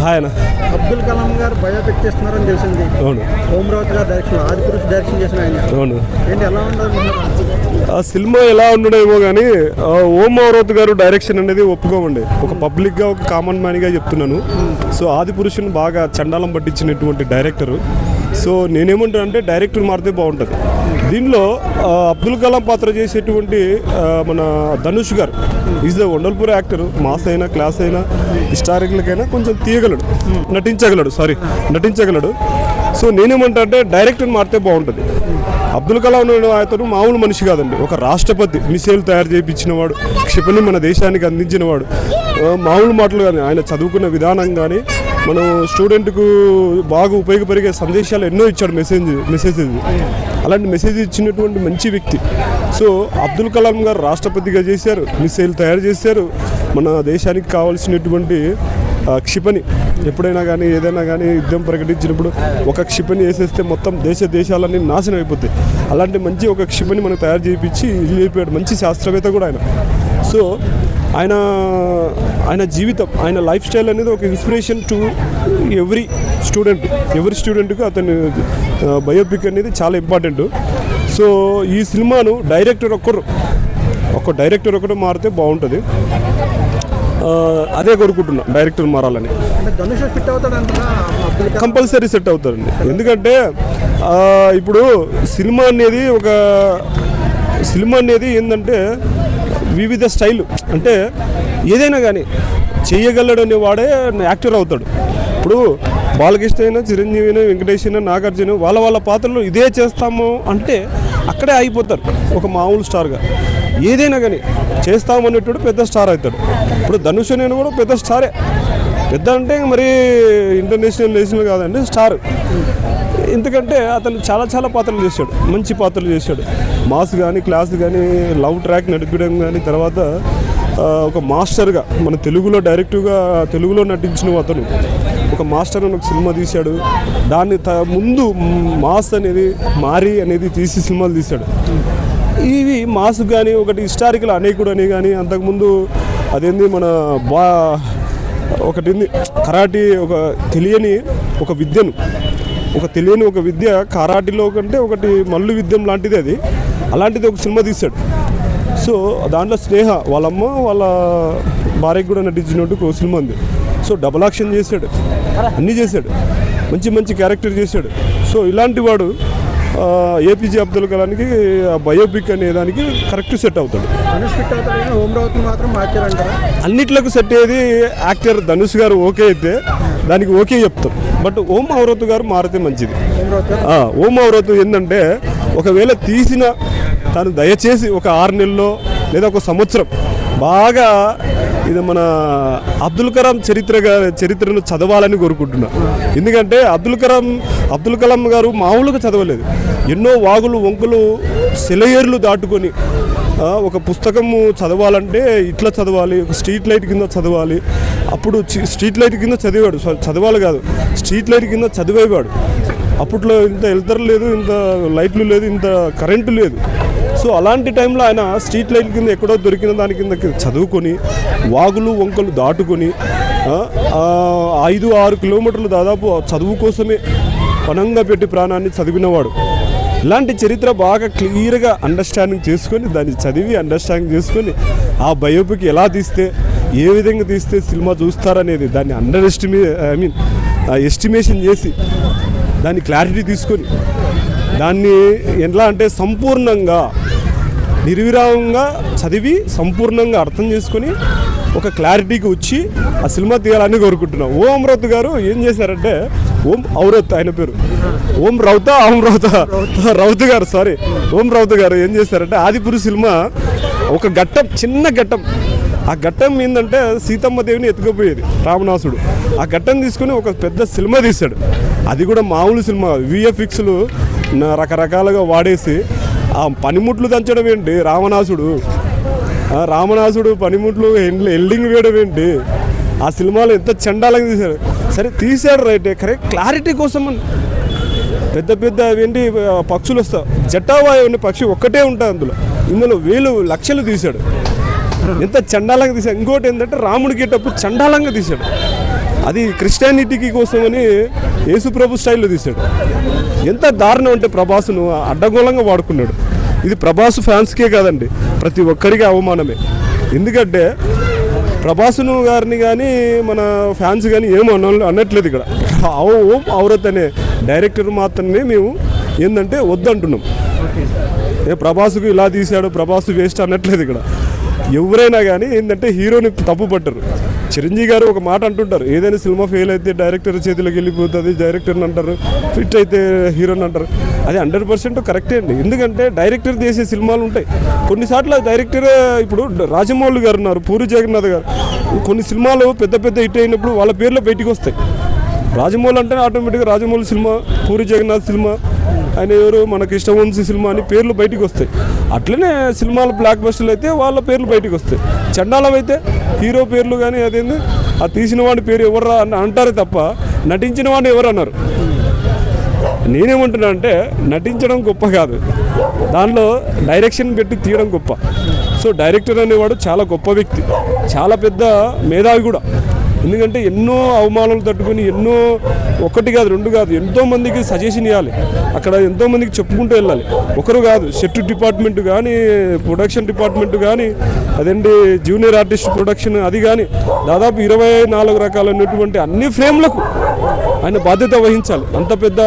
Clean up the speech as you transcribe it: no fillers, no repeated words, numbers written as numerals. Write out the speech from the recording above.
ఆయన అబ్దుల్ కలాం గారు బయోపిక్ చేస్తున్నారని తెలిసింది. అవును. ఓమరావతి గారు డైరెక్షన్, ఆదిపురుష్ డైరెక్షన్ చేసిన ఆయన. అవును. ఏంటి ఎలా ఉండదు ఆ సినిమా ఎలా ఉండడేమో కానీ ఓమరావతి గారు డైరెక్షన్ అనేది ఒప్పుకోమండి. ఒక పబ్లిక్గా ఒక కామన్ మ్యాన్గా చెప్తున్నాను. సో ఆదిపురుషుని బాగా చండాలం పట్టించినటువంటి డైరెక్టరు. సో నేనేమంటానంటే డైరెక్టర్ మారితే బాగుంటుంది. దీనిలో అబ్దుల్ కలాం పాత్ర చేసేటువంటి మన ధనుష్ గారు is the wonderful actor. Mass అయినా క్లాస్ అయినా హిస్టారికల్కైనా కొంచెం తీయగలడు, నటించగలడు. సో నేనేమంటా అంటే డైరెక్టర్ మారితే బాగుంటుంది. అబ్దుల్ కలాం అతను మామూలు మనిషి కాదండి. ఒక రాష్ట్రపతి, మిసైల్ తయారు చేయించినవాడు, క్షిపణి మన దేశానికి అందించినవాడు. మామూలు మాటలు కానీ ఆయన చదువుకున్న విధానం కానీ మనం స్టూడెంట్కు బాగా ఉపయోగపడే సందేశాలు ఎన్నో ఇచ్చాడు. మెసేజ్ అలాంటి మెసేజ్ ఇచ్చినటువంటి మంచి వ్యక్తి. సో అబ్దుల్ కలాం గారు రాష్ట్రపతిగా చేశారు, మిసైల్ తయారు చేశారు. మన దేశానికి కావాల్సినటువంటి క్షిపణి ఎప్పుడైనా కానీ ఏదైనా కానీ యుద్ధం ప్రకటించినప్పుడు ఒక క్షిపణి వేసేస్తే మొత్తం దేశాలన్నీ నాశనం అయిపోతాయి. అలాంటి మంచి ఒక క్షిపణి మనకు తయారు చేయించి వెళ్ళిపోయాడు. మంచి శాస్త్రవేత్త కూడా ఆయన. సో ఆయన జీవితం, ఆయన లైఫ్ స్టైల్ అనేది ఒక ఇన్స్పిరేషన్ టు ఎవరి స్టూడెంట్కు అతని బయోపిక్ అనేది చాలా ఇంపార్టెంట్. సో ఈ సినిమాను డైరెక్టర్ ఒకరు మారితే బాగుంటుంది. అదే కోరుకుంటున్నా, డైరెక్టర్ మారాలని. కంపల్సరీ సెట్ అవుతారండి. ఎందుకంటే ఇప్పుడు సినిమా అనేది ఏంటంటే వివిధ స్టైల్, అంటే ఏదైనా కానీ చేయగలడనే వాడే యాక్టర్ అవుతాడు. ఇప్పుడు బాలకృష్ణ అయినా, చిరంజీవి అయినా, వెంకటేష్ అయినా, నాగార్జున వాళ్ళ పాత్రలు ఇదే చేస్తాము అంటే అక్కడే ఆగిపోతారు. ఒక మామూలు స్టార్గా ఏదైనా కానీ చేస్తామనేటప్పుడు పెద్ద స్టార్ అవుతాడు. ఇప్పుడు ధనుష్ నేను కూడా పెద్ద స్టారే. పెద్ద అంటే మరి నేషనల్ కాదండి, స్టార్. ఎందుకంటే అతను చాలా పాత్రలు చేశాడు, మంచి పాత్రలు చేశాడు. మాస్ కానీ, క్లాస్ కానీ, లవ్ ట్రాక్ నడిపడం కానీ, తర్వాత ఒక మాస్టర్గా మన తెలుగులో నటించిన అతను ఒక మాస్టర్ అని ఒక సినిమా తీశాడు. దాన్ని ముందు మాస్ అనేది తీసి సినిమాలు తీశాడు. ఇవి మాస్ కానీ ఒకటి హిస్టారికల్ అనేకుడు అని కానీ, అంతకుముందు అదేంది మన ఒకటి కరాటీ, ఒక తెలియని ఒక విద్య కరాటీలో కంటే ఒకటి మల్లు విద్యం లాంటిది అది. అలాంటిది ఒక సినిమా తీశాడు. సో దాంట్లో స్నేహ వాళ్ళమ్మ వాళ్ళ భార్యకు కూడా నటించినట్టు ఒక సినిమా ఉంది. సో డబుల్ యాక్షన్ చేశాడు, అన్నీ చేశాడు, మంచి క్యారెక్టర్ చేశాడు. సో ఇలాంటి వాడు ఏపీజే అబ్దుల్ కలాంకి బయోపిక్ అనే దానికి కరెక్ట్ సెట్ అవుతాడు. అన్నిట్లకు సెట్ అయ్యేది యాక్టర్ ధనుష్ గారు ఓకే అయితే దానికి ఓకే చెప్తాం. బట్ ఓమరావతి గారు మారితే మంచిది. ఓమరావతి ఏంటంటే ఒకవేళ తీసిన తను దయచేసి ఒక 6 నెలల్లో లేదా ఒక సంవత్సరం బాగా ఇది మన అబ్దుల్ కలాం చరిత్రను చదవాలని కోరుకుంటున్నా. ఎందుకంటే అబ్దుల్ కలాం గారు మామూలుగా చదవలేదు. ఎన్నో వాగులు వంకులు సెలయేర్లు దాటుకొని ఒక పుస్తకము చదవాలంటే ఇట్లా చదవాలి, ఒక స్ట్రీట్ లైట్ కింద చదవాలి. అప్పుడు స్ట్రీట్ లైట్ కింద చదివాడు, చదవాలి కాదు, స్ట్రీట్ లైట్ కింద చదివేవాడు. అప్పట్లో ఇంత ఎల్తర్ లేదు, ఇంత లైట్లు లేదు, ఇంత కరెంటు లేదు. సో అలాంటి టైంలో ఆయన స్ట్రీట్ లైట్ కింద ఎక్కడో దొరికిన దాని కింద చదువుకొని వాగులు వంకలు దాటుకొని 5-6 కిలోమీటర్లు దాదాపు చదువు కోసమే పనంగా పెట్టి ప్రాణాన్ని చదివినవాడు. ఇలాంటి చరిత్ర బాగా క్లియర్గా అండర్స్టాండింగ్ చేసుకొని, దాన్ని చదివి అండర్స్టాండింగ్ చేసుకొని ఆ బయోపిక్ ఎలా తీస్తే, ఏ విధంగా తీస్తే సినిమా చూస్తారనేది దాన్ని ఎస్టిమేషన్ చేసి దాన్ని క్లారిటీ తీసుకొని దాన్ని ఎలా అంటే సంపూర్ణంగా నిర్విరామంగా చదివి సంపూర్ణంగా అర్థం చేసుకొని ఒక క్లారిటీకి వచ్చి ఆ సినిమా తీయాలని కోరుకుంటున్నాం. ఓమరావతి గారు ఏం చేశారంటే, ఓమరావతి ఆయన పేరు ఓమరావతి గారు ఏం చేశారంటే ఆదిపురుష్ సినిమా ఒక ఘట్టం, చిన్న ఘట్టం. ఆ ఘట్టం ఏంటంటే సీతమ్మ దేవిని ఎత్తుకుపోయేది రావణాసుడు. ఆ ఘట్టం తీసుకుని ఒక పెద్ద సినిమా తీశాడు. అది కూడా మామూలు సినిమా, విఎఫ్ఎక్స్లు రకరకాలుగా వాడేసి ఆ పనిముట్లు దంచడం ఏంటి, రావణాసుడు పనిముట్లు ఎల్డింగ్ వేయడం ఏంటి, ఆ సినిమాలో ఎంత చండాలంగా తీశారు. సరే తీశాడు రైటే, కరెక్ట్ క్లారిటీ కోసం పెద్ద ఏంటి పక్షులు వస్తాయి, జటావాయు అనే పక్షి ఒక్కటే ఉంటుంది ఇందులో 1000 లక్షలు తీశాడు. ఎంత చండాలంగా తీశాడు. ఇంకోటి ఏంటంటే రాముడి గెటప్పు చండాలంగా తీశాడు. అది క్రిస్టియానిటీకి కోసమని యేసుప్రభు స్టైల్లో తీశాడు. ఎంత దారుణం అంటే ప్రభాస్ను అడ్డగోళంగా వాడుకున్నాడు. ఇది ప్రభాస్ ఫ్యాన్స్కే కాదండి, ప్రతి ఒక్కరికి అవమానమే. ఎందుకంటే ప్రభాస్ను గారిని కానీ మన ఫ్యాన్స్ కానీ ఏమో అనట్లేదు. ఇక్కడ ఓం ఔరత్ అనే డైరెక్టర్ మాత్రమే మేము ఏంటంటే వద్దంటున్నాం. ప్రభాస్కు ఇలా తీశాడు, ప్రభాస్ వేస్ట్ అనట్లేదు. ఇక్కడ ఎవరైనా కానీ ఏంటంటే హీరోని తప్పు పట్టరు. చిరంజీవి గారు ఒక మాట అంటుంటారు, ఏదైనా సినిమా ఫెయిల్ అయితే డైరెక్టర్ చేతిలోకి వెళ్ళిపోతుంది, డైరెక్టర్ని అంటారు, ఫిట్ అయితే హీరోని అంటారు. అది 100% కరెక్టే అండి. ఎందుకంటే డైరెక్టర్ చేసే సినిమాలు ఉంటాయి. కొన్నిసార్లు డైరెక్టర్ ఇప్పుడు రాజమౌళి గారు ఉన్నారు, పూరి జగన్నాథ్ గారు, కొన్ని సినిమాలు పెద్ద పెద్ద హిట్ అయినప్పుడు వాళ్ళ పేర్లు బయటికి వస్తాయి. రాజమౌళి అంటే ఆటోమేటిక్గా రాజమౌళి సినిమా, పూరి జగన్నాథ్ సినిమా, ఆయన ఎవరు మనకి ఇష్టవంశీ సినిమా అని పేర్లు బయటికి వస్తాయి. అట్లనే సినిమాలు బ్లాక్ బస్టర్లు అయితే వాళ్ళ పేర్లు బయటికి వస్తాయి. చండాలం అయితే హీరో పేర్లు కానీ అదేంది ఆ తీసిన వాడి పేరు ఎవరు అని అంటారే తప్ప నటించిన వాడిని ఎవరు అన్నారు. నేనేమంటున్నా అంటే నటించడం గొప్ప కాదు, దానిలో డైరెక్షన్ పెట్టి తీయడం గొప్ప. సో డైరెక్టర్ అనేవాడు చాలా గొప్ప వ్యక్తి, చాలా పెద్ద మేధావి కూడా. ఎందుకంటే ఎన్నో అవమానాలు తట్టుకొని ఎన్నో, ఒకటి కాదు రెండు కాదు, ఎంతోమందికి సజెషన్ ఇవ్వాలి, అక్కడ ఎంతోమందికి చెప్పుకుంటూ వెళ్ళాలి. ఒకరు కాదు, సెట్ డిపార్ట్మెంట్ కానీ, ప్రొడక్షన్ డిపార్ట్మెంట్ కానీ, అదేంటి జూనియర్ ఆర్టిస్ట్ ప్రొడక్షన్ అది కానీ, దాదాపు 24 రకాలైనటువంటి అన్ని ఫ్రేమ్లకు ఆయన బాధ్యత వహించాలి. అంత పెద్ద